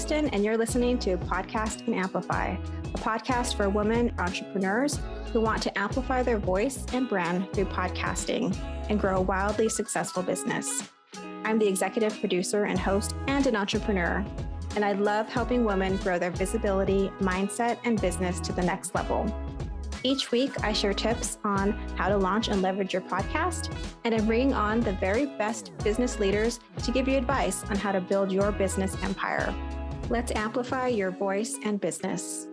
Kristen, and you're listening to Podcast and Amplify, a podcast for women entrepreneurs who want to amplify their voice and brand through podcasting and grow a wildly successful business. I'm the executive producer and host and an entrepreneur, and I love helping women grow their visibility, mindset, and business to the next level. Each week, I share tips on how to launch and leverage your podcast, and I'm bringing on the very best business leaders to give you advice on how to build your business empire. Let's amplify your voice and business.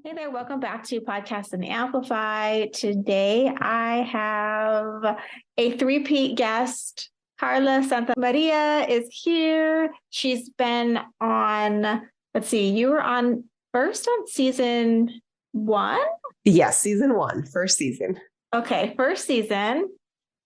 Hey there, welcome back to Podcast and Amplify. Today, I have a three-peat guest. Carla Santamaria is here. She's been on, you were on first on season 1? Yes, season 1, first season. Okay, first season.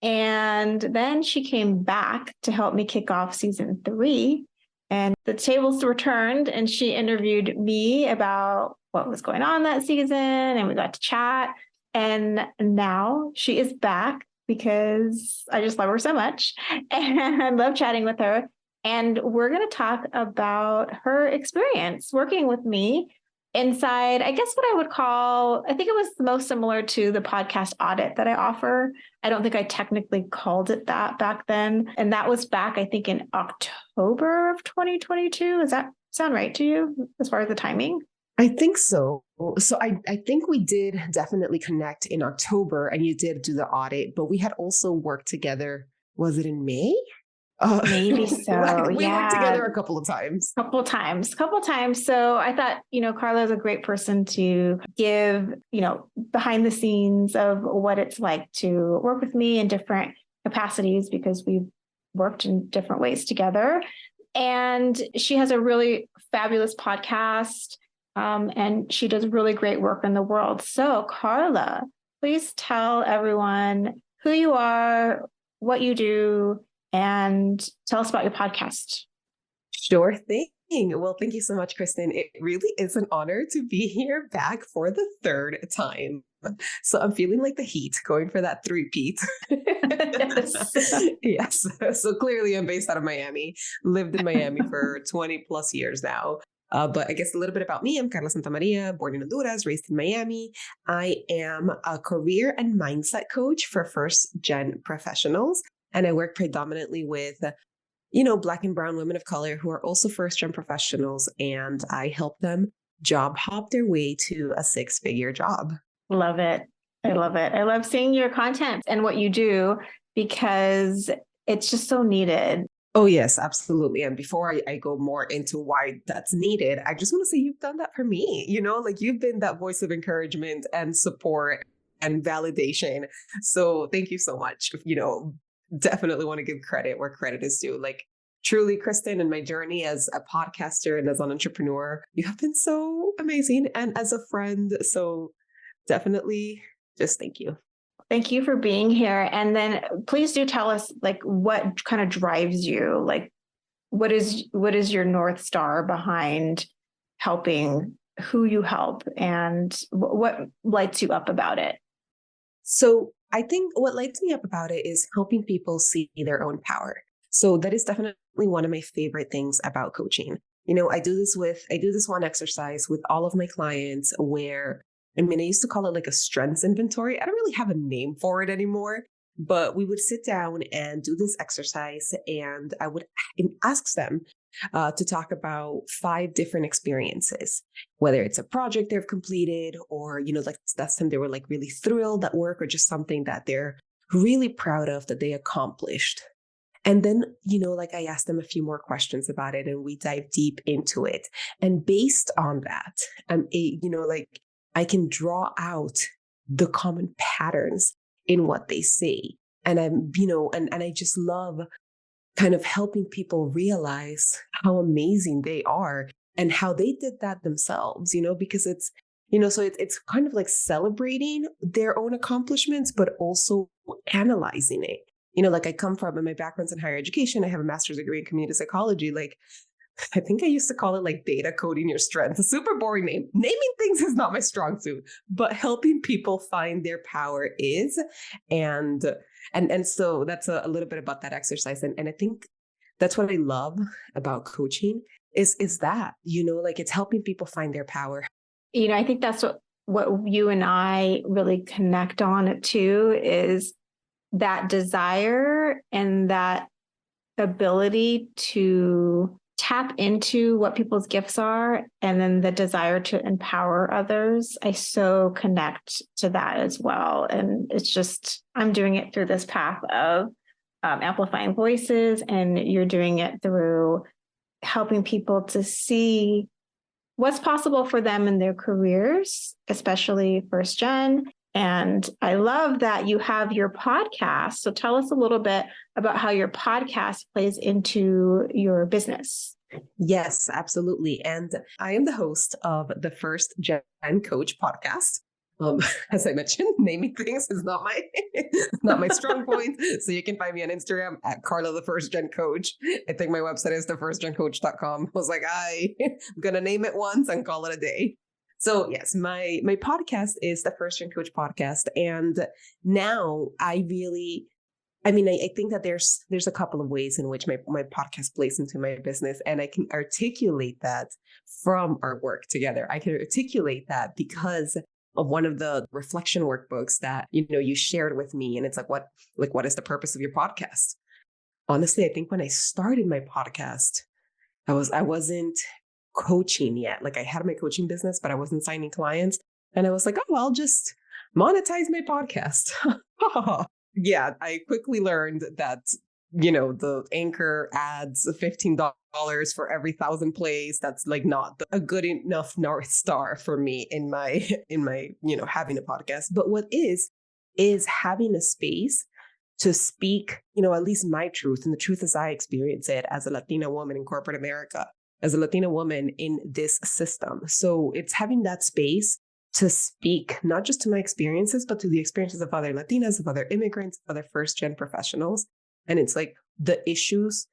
And then she came back to help me kick off season 3. And the tables were turned and she interviewed me about what was going on that season. And we got to chat. And now she is back, because I just love her so much and I love chatting with her. And we're going to talk about her experience working with me inside, I guess what I would call, I think it was the most similar to the podcast audit that I offer. I don't think I technically called it that back then. And that was back, I think, in October of 2022. Does that sound right to you as far as the timing? I think so. So I think we did definitely connect in October, and you did do the audit, but we had also worked together. Was it in May? Maybe so. We worked together a couple of times. Couple times. So I thought, Carla is a great person to give, behind the scenes of what it's like to work with me in different capacities, because we've worked in different ways together. And she has a really fabulous podcast. And she does really great work in the world. So, Carla, please tell everyone who you are, what you do, and tell us about your podcast. Sure thing. Well, thank you so much, Kristen. It really is an honor to be here back for the 3rd time. So I'm feeling like the heat, going for that 3-peat. Yes. So clearly I'm based out of Miami, lived in Miami for 20 plus years now. But I guess a little bit about me. I'm Carla Santamaria, born in Honduras, raised in Miami. I am a career and mindset coach for first-gen professionals. And I work predominantly with, Black and brown women of color who are also first-gen professionals. And I help them job hop their way to a 6-figure job. Love it. I love it. I love seeing your content and what you do, because it's just so needed. Oh, yes, absolutely. And before I go more into why that's needed, I just want to say you've done that for me. You've been that voice of encouragement and support and validation. So thank you so much. Definitely want to give credit where credit is due. Truly, Kristen, in my journey as a podcaster and as an entrepreneur, you have been so amazing. And as a friend, so definitely just thank you. Thank you for being here. And then please do tell us what kind of drives you, what is your North Star behind helping who you help, and what lights you up about it? So I think what lights me up about it is helping people see their own power. So that is definitely one of my favorite things about coaching. I do this one exercise with all of my clients where, I used to call it a strengths inventory. I don't really have a name for it anymore, but we would sit down and do this exercise, and I would ask them to talk about 5 different experiences, whether it's a project they've completed, or, that's time they were really thrilled at work, or just something that they're really proud of that they accomplished. And then, I asked them a few more questions about it, and we dive deep into it. And based on that, I can draw out the common patterns in what they say. And and I just love kind of helping people realize how amazing they are and how they did that themselves, because it's, so it's kind of celebrating their own accomplishments, but also analyzing it. I come from, and my background's in higher education. I have a master's degree in community psychology. I think I used to call it like data coding your strengths. A super boring name. Naming things is not my strong suit, but helping people find their power is. And so that's a little bit about that exercise. And I think that's what I love about coaching is that, like it's helping people find their power. I think that's what you and I really connect on too, is that desire and that ability to tap into what people's gifts are, and then the desire to empower others. I so connect to that as well. And it's just, I'm doing it through this path of amplifying voices, and you're doing it through helping people to see what's possible for them in their careers, especially first gen. And I love that you have your podcast. So tell us a little bit about how your podcast plays into your business. Yes, absolutely. And I am the host of the First Gen Coach podcast. As I mentioned, naming things is not my strong point. So you can find me on Instagram at Carla the First Gen Coach. I think my website is thefirstgencoach.com. I was like, I'm gonna name it once and call it a day. So yes, my podcast is the First Gen Coach podcast. And now I think that there's a couple of ways in which my podcast plays into my business, and I can articulate that from our work together. I can articulate that because of one of the reflection workbooks that, you shared with me. And it's like, what is the purpose of your podcast? Honestly, I think when I started my podcast, I wasn't coaching yet. Like I had my coaching business, but I wasn't signing clients. And I was like, oh, I'll just monetize my podcast. Yeah, I quickly learned that, the Anchor adds $15 for every 1,000 plays. That's like not a good enough North Star for me in my, having a podcast. But what is having a space to speak, at least my truth, and the truth as I experience it as a Latina woman in corporate America, as a Latina woman in this system. So it's having that space to speak, not just to my experiences, but to the experiences of other Latinas, of other immigrants, of other first gen professionals. And it's like the issues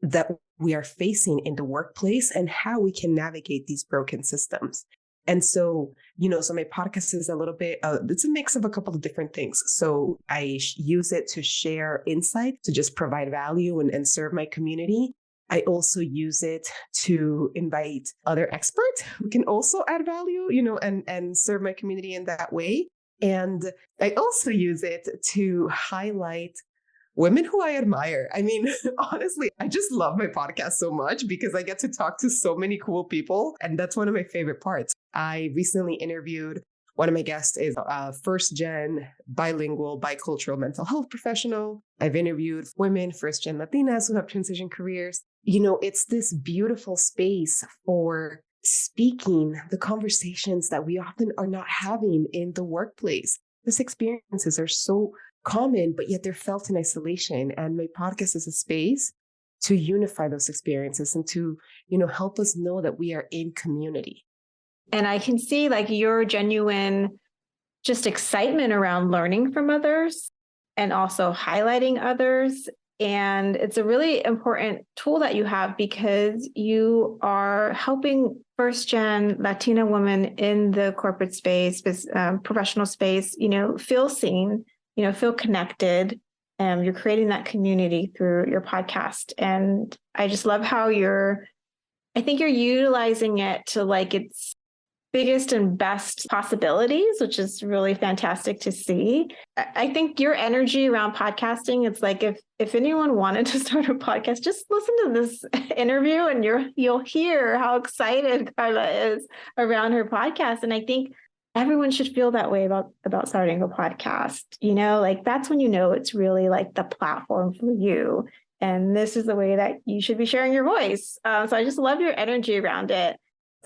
that we are facing in the workplace and how we can navigate these broken systems. And so, so my podcast is a little bit, it's a mix of a couple of different things. So I use it to share insight, to just provide value and serve my community. I also use it to invite other experts who can also add value, and serve my community in that way. And I also use it to highlight women who I admire. I mean, honestly, I just love my podcast so much because I get to talk to so many cool people. And that's one of my favorite parts. I recently interviewed, one of my guests is a first gen bilingual, bicultural mental health professional. I've interviewed women, first gen Latinas who have transition careers. It's this beautiful space for speaking the conversations that we often are not having in the workplace. These experiences are so common, but yet they're felt in isolation. And my podcast is a space to unify those experiences and to, help us know that we are in community. And I can see like your genuine just excitement around learning from others and also highlighting others. And it's a really important tool that you have because you are helping first gen Latina women in the corporate space, professional space, feel seen, feel connected. You're creating that community through your podcast. And I just love how I think you're utilizing it to like its biggest and best possibilities, which is really fantastic to see. I think your energy around podcasting, it's like if anyone wanted to start a podcast, just listen to this interview and you'll hear how excited Carla is around her podcast. And I think everyone should feel that way about starting a podcast. Like that's when it's really like the platform for you. And this is the way that you should be sharing your voice. So I just love your energy around it.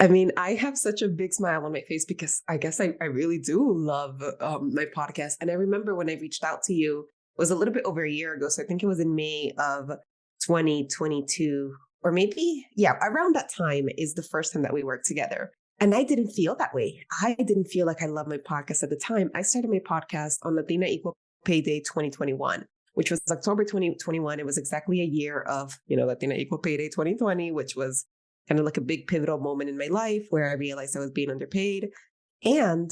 I mean, I have such a big smile on my face because I guess I really do love my podcast. And I remember when I reached out to you, it was a little bit over a year ago. So I think it was in May of 2022, or maybe, around that time is the first time that we worked together. And I didn't feel that way. I didn't feel like I loved my podcast at the time. I started my podcast on Latina Equal Pay Day 2021. which was October 2021. It was exactly a year of, Latina Equal Pay Day 2020, which was kind of like a big pivotal moment in my life where I realized I was being underpaid. And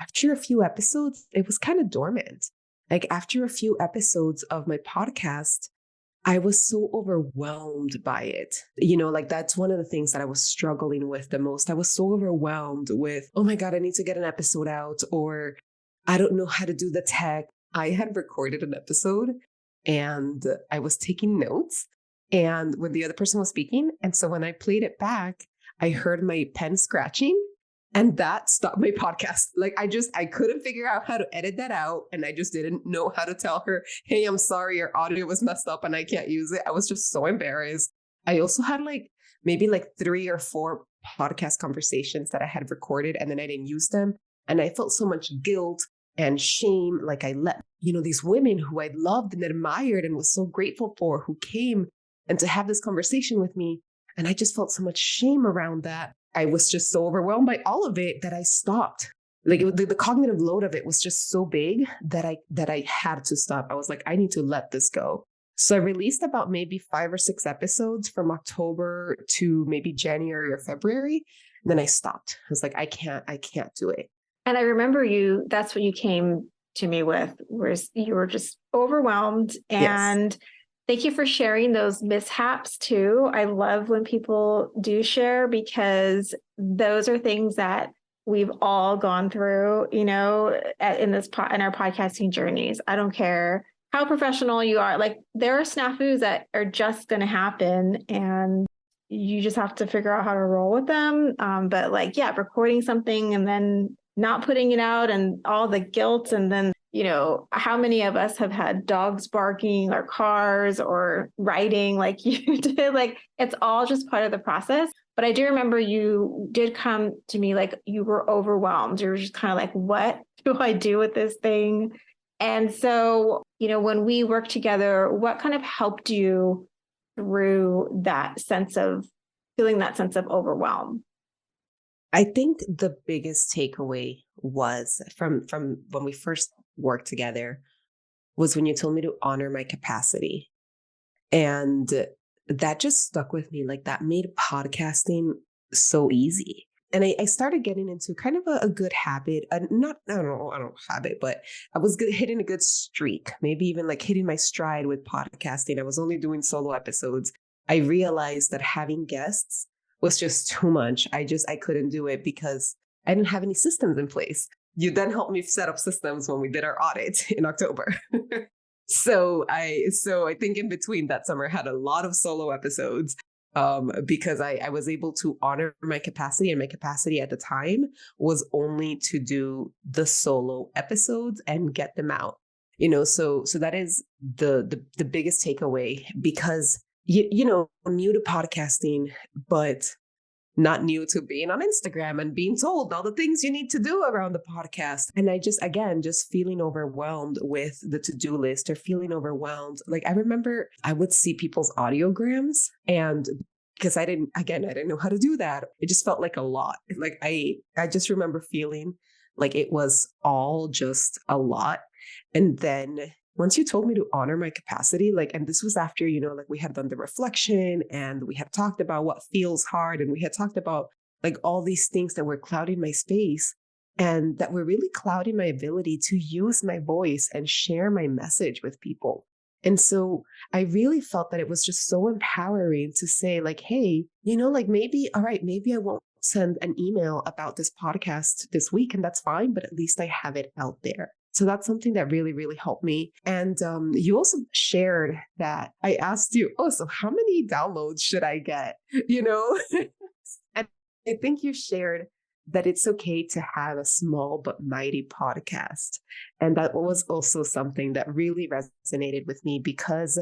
after a few episodes, it was kind of dormant. Like after a few episodes of my podcast, I was so overwhelmed by it. Like that's one of the things that I was struggling with the most. I was so overwhelmed with, oh my God, I need to get an episode out, or I don't know how to do the tech. I had recorded an episode and I was taking notes and when the other person was speaking. And so when I played it back, I heard my pen scratching. And that stopped my podcast. Like I couldn't figure out how to edit that out. And I just didn't know how to tell her, hey, I'm sorry, your audio was messed up and I can't use it. I was just so embarrassed. I also had maybe 3 or 4 podcast conversations that I had recorded and then I didn't use them. And I felt so much guilt and shame. Like I let, these women who I loved and admired and was so grateful for, who came and to have this conversation with me. And I just felt so much shame around that. I was just so overwhelmed by all of it that I stopped. Like the cognitive load of it was just so big that I had to stop. I was like, I need to let this go. So I released about maybe 5 or 6 episodes from October to maybe January or February. And then I stopped. I was like, I can't do it. And I remember that's what you came to me with, was you were just overwhelmed. And yes. Thank you for sharing those mishaps too. I love when people do share because those are things that we've all gone through, in our podcasting journeys. I don't care how professional you are. Like there are snafus that are just going to happen and you just have to figure out how to roll with them. But recording something and then not putting it out and all the guilt and then how many of us have had dogs barking or cars or writing like you did? Like it's all just part of the process. But I do remember you did come to me like you were overwhelmed. You were just kind of like, what do I do with this thing? And so, when we worked together, what kind of helped you through feeling that sense of overwhelm? I think the biggest takeaway was from when we first worked together was when you told me to honor my capacity. And that just stuck with me. Like that made podcasting so easy. And I started getting into kind of a good habit, I don't know habit, but I was hitting a good streak, maybe even like hitting my stride with podcasting. I was only doing solo episodes. I realized that having guests was just too much. I couldn't do it because I didn't have any systems in place. You then helped me set up systems when we did our audit in October. So I think in between that summer I had a lot of solo episodes because I was able to honor my capacity, and my capacity at the time was only to do the solo episodes and get them out. So that is the biggest takeaway, because new to podcasting, but not new to being on Instagram and being told all the things you need to do around the podcast. And I just feeling overwhelmed with the to-do list, or feeling overwhelmed. Like I remember I would see people's audiograms, and because I didn't know how to do that. It just felt like a lot. Like I just remember feeling like it was all just a lot. And then once you told me to honor my capacity, and this was after, we had done the reflection and we had talked about what feels hard. And we had talked about all these things that were clouding my space and that were really clouding my ability to use my voice and share my message with people. And so I really felt that it was just so empowering to say hey, maybe I won't send an email about this podcast this week, and that's fine, but at least I have it out there. So that's something that really, really helped me. And you also shared that I asked you, so how many downloads should I get? And I think you shared that it's okay to have a small but mighty podcast. And that was also something that really resonated with me because,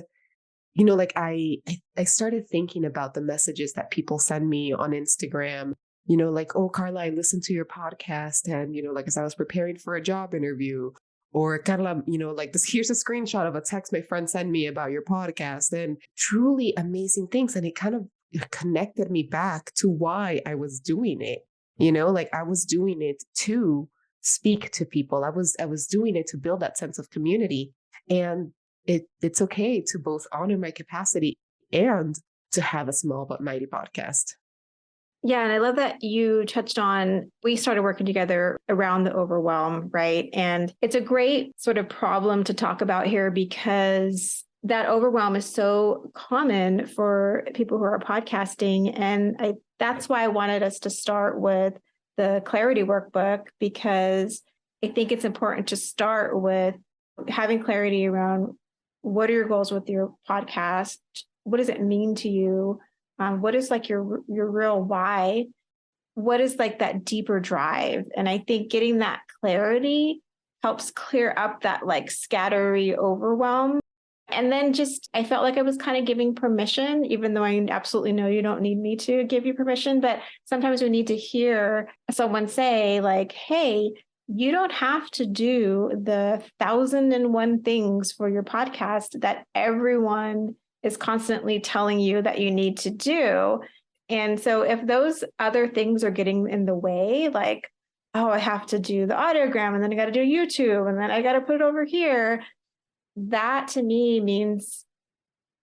I started thinking about the messages that people send me on Instagram. Oh, Carla, I listened to your podcast and, as I was preparing for a job interview, or Carla, here's a screenshot of a text my friend sent me about your podcast, and truly amazing things. And it kind of connected me back to why I was doing it. I was doing it to speak to people. I was doing it to build that sense of community. And it's okay to both honor my capacity and to have a small but mighty podcast. Yeah. And I love that you touched on, we started working together around the overwhelm, right? And it's a great sort of problem to talk about here because that overwhelm is so common for people who are podcasting. And that's why I wanted us to start with the clarity workbook, because I think it's important to start with having clarity around what are your goals with your podcast? What does it mean to you? What is like your real why? What is like that deeper drive? And I think getting that clarity helps clear up that like scattery overwhelm. And then just, I felt like I was kind of giving permission, even though I absolutely know you don't need me to give you permission. But sometimes we need to hear someone say, like, hey, you don't have to do the 1,001 things for your podcast that everyone is constantly telling you that you need to do. And so if those other things are getting in the way, like, oh, I have to do the audiogram and then I got to do YouTube and then I got to put it over here, that to me means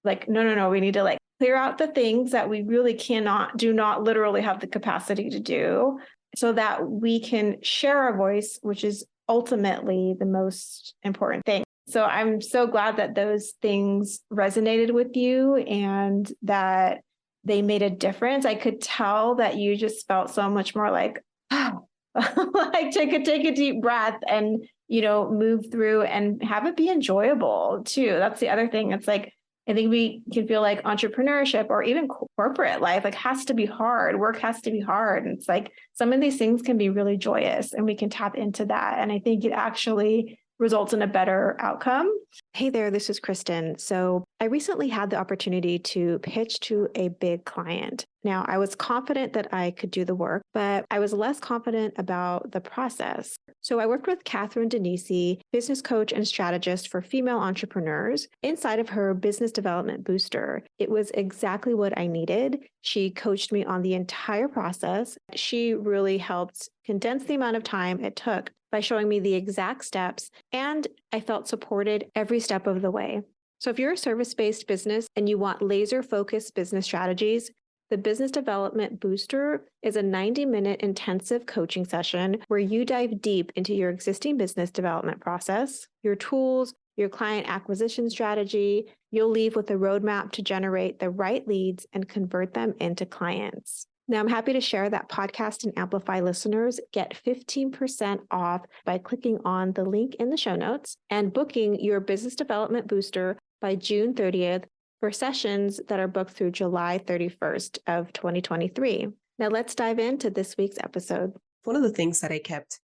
like, no, we need to like clear out the things that we really do not literally have the capacity to do so that we can share our voice, which is ultimately the most important thing. So I'm so glad that those things resonated with you and that they made a difference. I could tell that you just felt so much more like, oh, like take a deep breath and, move through and have it be enjoyable too. That's the other thing. It's like, I think we can feel like entrepreneurship or even corporate life, like has to be hard. Work has to be hard. And it's like some of these things can be really joyous and we can tap into that. And I think it actually results in a better outcome. Hey there, this is Kristen. So I recently had the opportunity to pitch to a big client. Now, I was confident that I could do the work, but I was less confident about the process. So I worked with Catherine Denisi, business coach and strategist for female entrepreneurs, inside of her business development booster. It was exactly what I needed. She coached me on the entire process. She really helped condense the amount of time it took by showing me the exact steps, and I felt supported every step of the way. So if you're a service-based business and you want laser-focused business strategies, the Business Development Booster is a 90-minute intensive coaching session where you dive deep into your existing business development process, your tools, your client acquisition strategy. You'll leave with a roadmap to generate the right leads and convert them into clients. Now, I'm happy to share that Podcast and Amplify listeners get 15% off by clicking on the link in the show notes and booking your Business Development Booster by June 30th for sessions that are booked through July 31st of 2023. Now, let's dive into this week's episode. One of the things that I kept,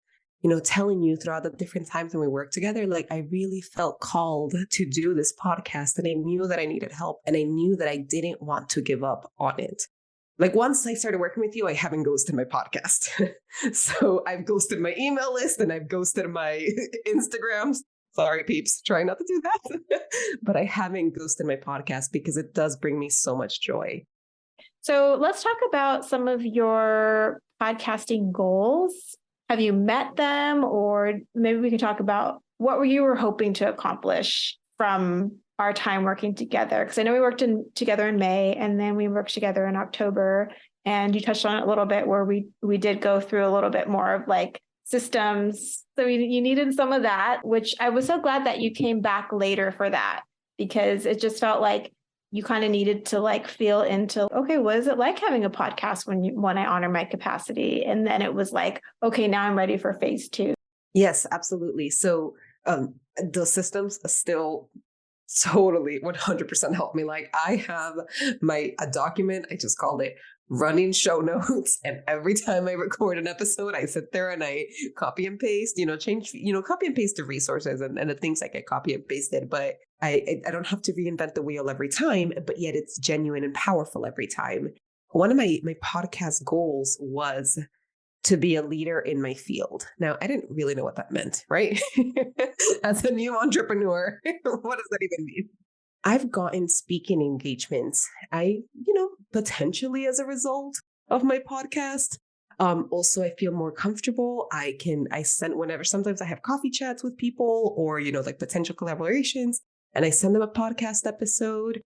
telling you throughout the different times when we worked together, like I really felt called to do this podcast and I knew that I needed help and I knew that I didn't want to give up on it. Like once I started working with you, I haven't ghosted my podcast. So I've ghosted my email list and I've ghosted my Instagrams. Sorry, peeps, try not to do that. But I haven't ghosted my podcast because it does bring me so much joy. So let's talk about some of your podcasting goals. Have you met them? Or maybe we can talk about what you were hoping to accomplish from our time working together, because I know we worked together in May and then we worked together in October, and you touched on it a little bit where we did go through a little bit more of like systems. So you needed some of that, which I was so glad that you came back later for that, because it just felt like you kind of needed to like feel into, okay, what is it like having a podcast when I honor my capacity? And then it was like, okay, now I'm ready for phase 2. Yes, absolutely. So the systems still totally 100% help me. Like I have a document, I just called it running show notes. And every time I record an episode, I sit there and I copy and paste, change, copy and paste the resources and the things that get copy and pasted. But I don't have to reinvent the wheel every time, but yet it's genuine and powerful every time. One of my podcast goals was to be a leader in my field. Now, I didn't really know what that meant, right? As a new entrepreneur, what does that even mean? I've gotten speaking engagements. Potentially as a result of my podcast. Also, I feel more comfortable. Sometimes I have coffee chats with people or, like potential collaborations. and I send them a podcast episode.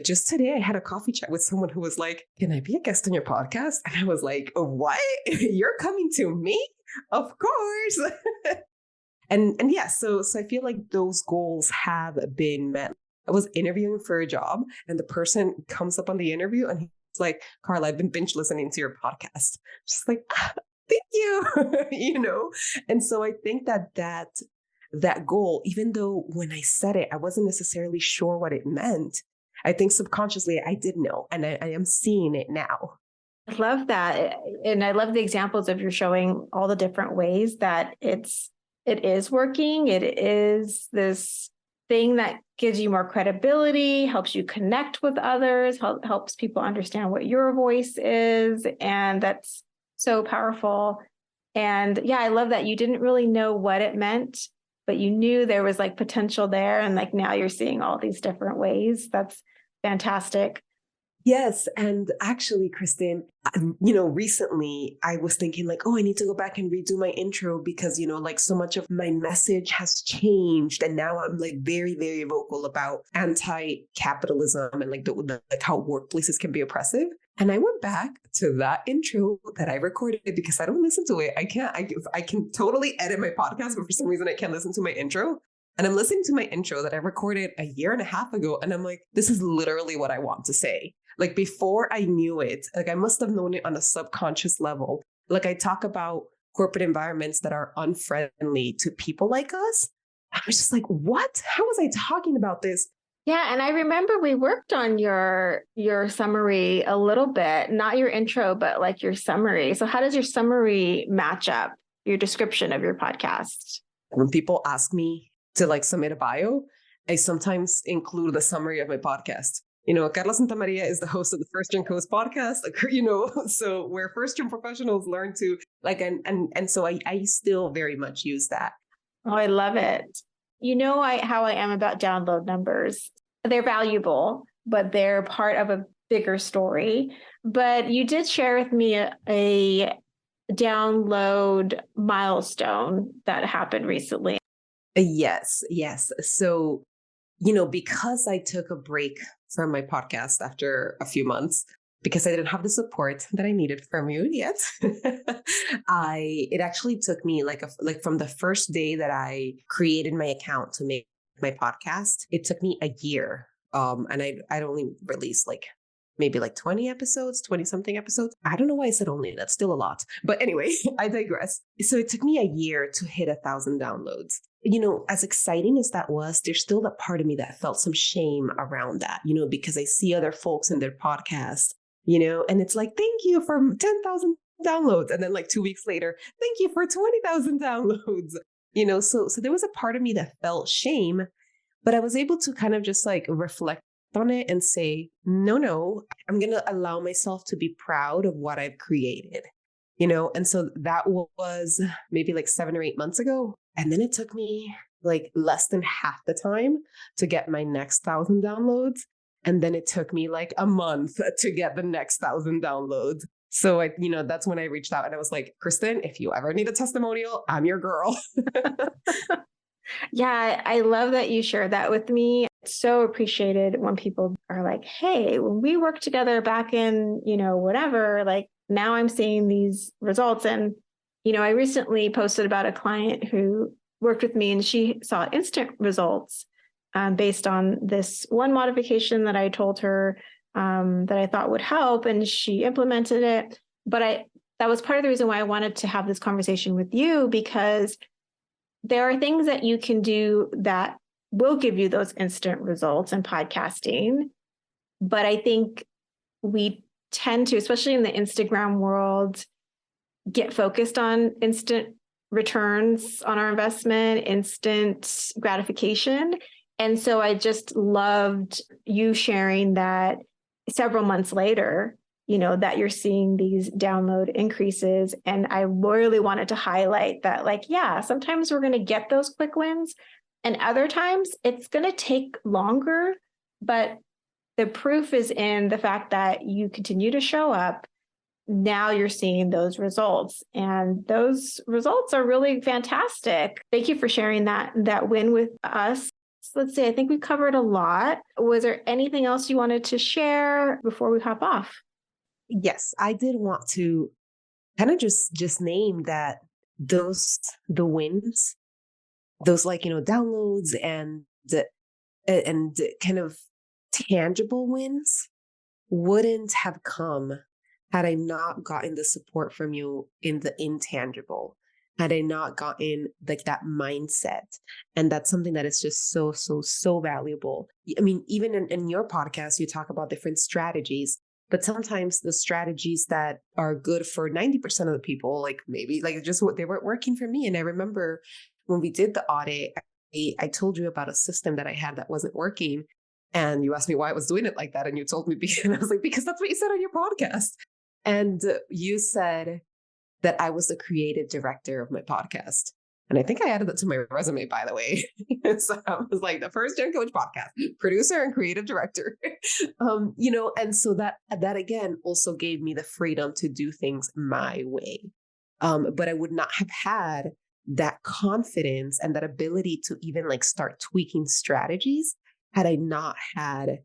Just today, I had a coffee chat with someone who was like, "Can I be a guest on your podcast?" And I was like, "What? You're coming to me? Of course." And yeah, so I feel like those goals have been met. I was interviewing for a job, and the person comes up on the interview and he's like, "Carla, I've been binge listening to your podcast." Just like, thank you, And so I think that goal, even though when I said it, I wasn't necessarily sure what it meant. I think subconsciously I did know, and I am seeing it now. I love that. And I love the examples of you showing all the different ways that it is working. It is this thing that gives you more credibility, helps you connect with others, helps people understand what your voice is. And that's so powerful. And yeah, I love that you didn't really know what it meant, but you knew there was like potential there. And like now you're seeing all these different ways. That's fantastic. Yes. And actually, Kristen, recently I was thinking like, oh, I need to go back and redo my intro because, like so much of my message has changed. And now I'm like very, very vocal about anti-capitalism and like how workplaces can be oppressive. And I went back to that intro that I recorded because I don't listen to it. I can totally edit my podcast, but for some reason I can't listen to my intro. And I'm listening to my intro that I recorded a year and a half ago. And I'm like, this is literally what I want to say. Like before I knew it, like I must have known it on a subconscious level. Like I talk about corporate environments that are unfriendly to people like us. I was just like, what? How was I talking about this? Yeah, and I remember we worked on your summary a little bit, not your intro, but like your summary. So how does your summary match up your description of your podcast? When people ask me to like submit a bio, I sometimes include the summary of my podcast. Carla Santamaria is the host of the First Gen Coast podcast, so where first gen professionals learn to like, and so I still very much use that. Oh, I love it. How I am about download numbers. They're valuable, but they're part of a bigger story. But you did share with me a download milestone that happened recently. Yes. So, because I took a break from my podcast after a few months, because I didn't have the support that I needed from you yet, it actually took me like from the first day that I created my account to make my podcast, it took me a year. And I'd only released maybe 20 episodes, 20 something episodes. I don't know why I said only, that's still a lot. But anyway, I digress. So it took me a year to hit 1,000 downloads. As exciting as that was, there's still that part of me that felt some shame around that, because I see other folks in their podcast, and it's like, thank you for 10,000 downloads. And then 2 weeks later, thank you for 20,000 downloads, so there was a part of me that felt shame, but I was able to kind of just reflect on it and say, no, I'm going to allow myself to be proud of what I've created, and so that was maybe 7 or 8 months ago. And then it took me less than half the time to get my next 1,000 downloads. And then it took me a month to get the next 1,000 downloads. So that's when I reached out and I was like, Kristen, if you ever need a testimonial, I'm your girl. Yeah, I love that you shared that with me. It's so appreciated when people are like, hey, when we worked together back in, whatever, now I'm seeing these results. And, I recently posted about a client who worked with me and she saw instant results based on this one modification that I told her that I thought would help, and she implemented it. But that was part of the reason why I wanted to have this conversation with you, because there are things that you can do that will give you those instant results in podcasting. But I think we tend to, especially in the Instagram world, get focused on instant returns on our investment, instant gratification. And so I just loved you sharing that several months later, that you're seeing these download increases. And I really wanted to highlight that, sometimes we're going to get those quick wins and other times it's going to take longer, but the proof is in the fact that you continue to show up. Now you're seeing those results, and those results are really fantastic. Thank you for sharing that win with us. let's see, I think we covered a lot. Was there anything else you wanted to share before we hop off? Yes, I did want to kind of just name that the wins, those like, downloads and kind of tangible wins wouldn't have come had I not gotten the support from you in the intangible, had I not gotten like that mindset. And that's something that is just so, so, so valuable. I mean, even in your podcast, you talk about different strategies, but sometimes the strategies that are good for 90% of the people, like maybe like just what they weren't working for me. And I remember when we did the audit, I told you about a system that I had that wasn't working. And you asked me why I was doing it like that. And you told me, because I was like, because that's what you said on your podcast. And you said that I was the creative director of my podcast. And I think I added that to my resume, by the way. So I was like the first Gen Coach podcast, producer and creative director. And so that again also gave me the freedom to do things my way. But I would not have had that confidence and that ability to even like start tweaking strategies had I not had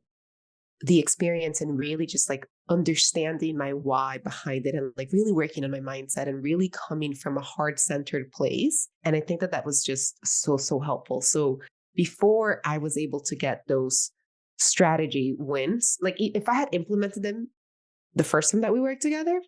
the experience and really just like understanding my why behind it and like really working on my mindset and really coming from a heart-centered place. And I think that was just so, so helpful. So before I was able to get those strategy wins, like if I had implemented them the first time that we worked together,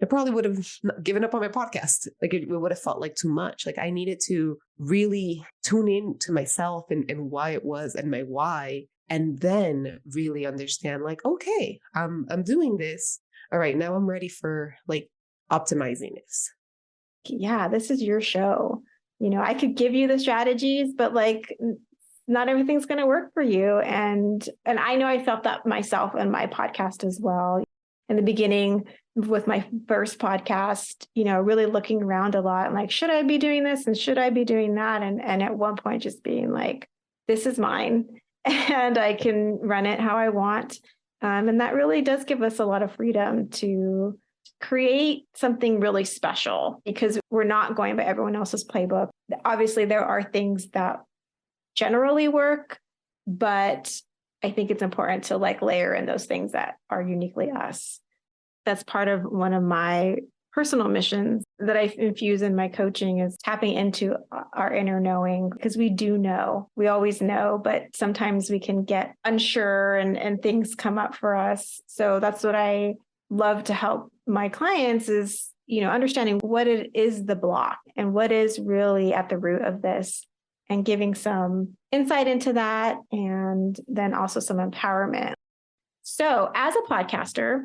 I probably would have given up on my podcast. Like it would have felt like too much. Like I needed to really tune in to myself and why it was and my why. And then really understand like, okay, I'm doing this. All right, now I'm ready for like optimizing this. Yeah, this is your show. I could give you the strategies, but like not everything's going to work for you. And I know I felt that myself in my podcast as well. In the beginning with my first podcast, really looking around a lot and like, should I be doing this and should I be doing that? And at one point just being like, this is mine and I can run it how I want. And that really does give us a lot of freedom to create something really special because we're not going by everyone else's playbook. Obviously, there are things that generally work, but I think it's important to like layer in those things that are uniquely us. That's part of one of my personal missions that I infuse in my coaching is tapping into our inner knowing because we do know, we always know, but sometimes we can get unsure and things come up for us. So that's what I love to help my clients is, understanding what it is the block and what is really at the root of this and giving some insight into that and then also some empowerment. So as a podcaster,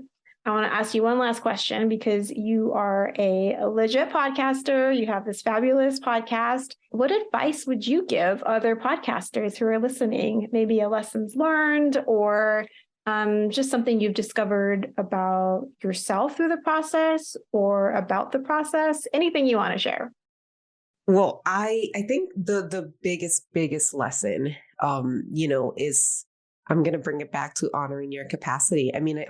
I want to ask you one last question because you are a legit podcaster. You have this fabulous podcast. What advice would you give other podcasters who are listening? Maybe a lessons learned or just something you've discovered about yourself through the process or about the process, anything you want to share. Well, I think the biggest lesson, is I'm going to bring it back to honoring your capacity. I mean,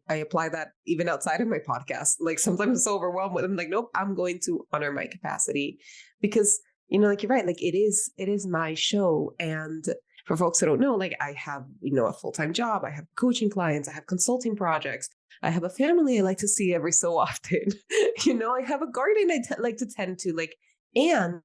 I apply that even outside of my podcast. Like sometimes I'm so overwhelmed with I'm like, nope, I'm going to honor my capacity because, like you're right, like it is my show. And for folks who don't know, like I have, a full-time job, I have coaching clients, I have consulting projects, I have a family I like to see every so often. I have a garden I like to tend to and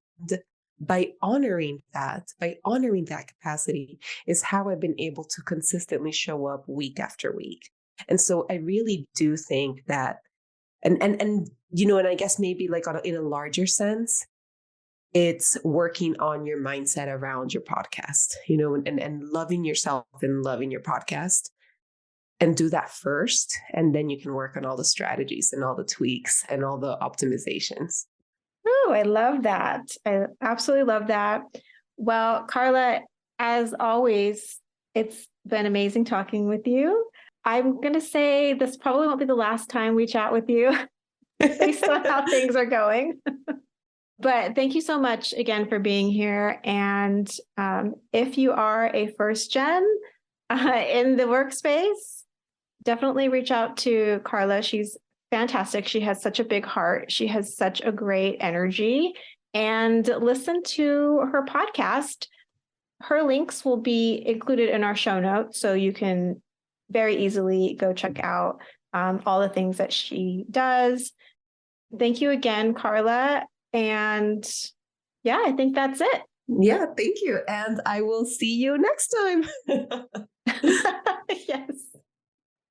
by honoring that capacity is how I've been able to consistently show up week after week. And so I really do think that, and I guess maybe like in a larger sense, it's working on your mindset around your podcast, and loving yourself and loving your podcast and do that first. And then you can work on all the strategies and all the tweaks and all the optimizations. Oh, I love that. I absolutely love that. Well, Carla, as always, it's been amazing talking with you. I'm going to say this probably won't be the last time we chat with you based on how things are going. But thank you so much again for being here. And if you are a first gen in the workspace, definitely reach out to Carla. She's fantastic. She has such a big heart. She has such a great energy. And listen to her podcast. her links will be included in our show notes, so you can very easily go check out all the things that she does. Thank you again, Carla. And yeah, I think that's it. Yeah, thank you. And I will see you next time. Yes.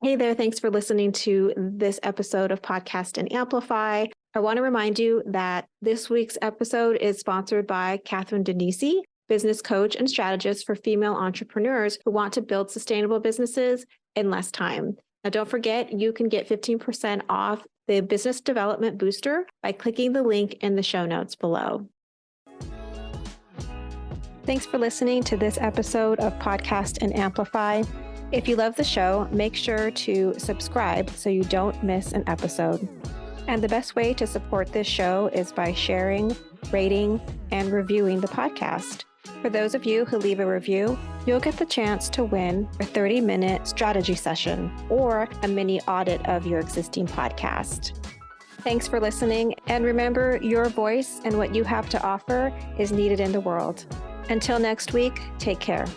Hey there. Thanks for listening to this episode of Podcast and Amplify. I want to remind you that this week's episode is sponsored by Catherine Denisi, business coach and strategist for female entrepreneurs who want to build sustainable businesses in less time. Now, don't forget, you can get 15% off the Business Development Booster by clicking the link in the show notes below. Thanks for listening to this episode of Podcast and Amplify. If you love the show, make sure to subscribe so you don't miss an episode. And the best way to support this show is by sharing, rating, and reviewing the podcast. For those of you who leave a review, you'll get the chance to win a 30-minute strategy session or a mini audit of your existing podcast. Thanks for listening, and remember, your voice and what you have to offer is needed in the world. Until next week, take care.